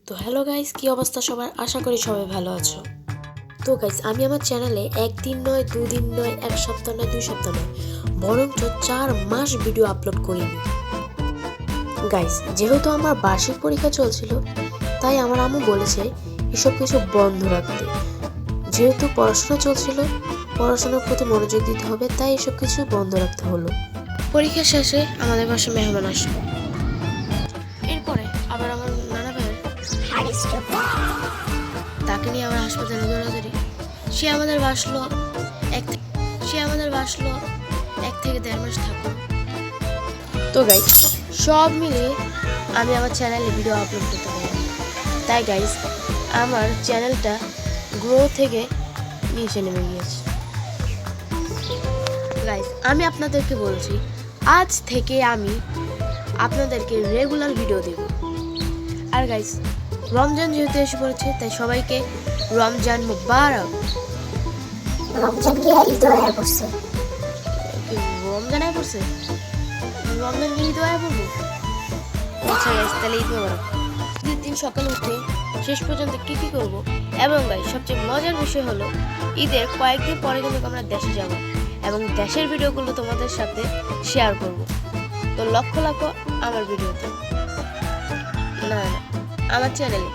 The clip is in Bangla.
তো হ্যালো গাইস, কি অবস্থা সবার? আশা করি সবাই ভালো আছো। তো গাইস, আমি আমার চ্যানেলে একদিন নয়, দুদিন নয়, এক সপ্তাহ নয়, 2 সপ্তাহ নয়, বরঞ্চ 4 মাস ভিডিও আপলোড করিনি। গাইস, যেহেতু আমার বার্ষিক পরীক্ষা চলছিল, তাই আমার আম্মু বলেছে এসব কিছু বন্ধ রাখতে। যেহেতু পড়াশোনা চলছিল, পড়াশোনার প্রতি মনোযোগ দিতে হবে, তাই এসব কিছু বন্ধ রাখতে হলো। পরীক্ষা শেষে আমাদের বাসায় মেহমান আসলো। এরপরে আবার আমার নানা ভাইয়ের তাকে নিয়ে আমরা হাসপাতালে দৌড়াদৌড়ি। সে আমাদের বাসলো 1 থেকে 1.5 মাস থাকলো। তো গাইস, সব মিলিয়ে আমি আমার চ্যানেলে ভিডিও আপলোড করতে পারি। তাই গাইস, আমার চ্যানেলটা গ্রো থেকে নিচে নেমে গিয়েছে। গাইস, আমি আপনাদেরকে বলছি, আজ থেকে আমি আপনাদেরকে রেগুলার ভিডিও দেব। আর গাইস, রমজান যেহেতু এসে পড়েছে, তাই সবাইকে রমজান মুবারক। রমজান কি ঈদ আয়া পড়ছে? রমজান আয়া পড়ছে? রমজান কি ঈদ আয়া পড়বো? আচ্ছা গাইস, তাহলে ঈদ মুবারক। ঈদের দিন সকালে উঠে শেষ পর্যন্ত কি কি করব, এবং গাইস সবচেয়ে মজার বিষয় হলো ঈদের কয়েকদিন পরে কিন্তু আমরা দেশে যাব এবং দেশের ভিডিওগুলো তোমাদের সাথে শেয়ার করব। তো লক্ষ্য রাখো আমার ভিডিওতে, না আমার চ্যানেলে।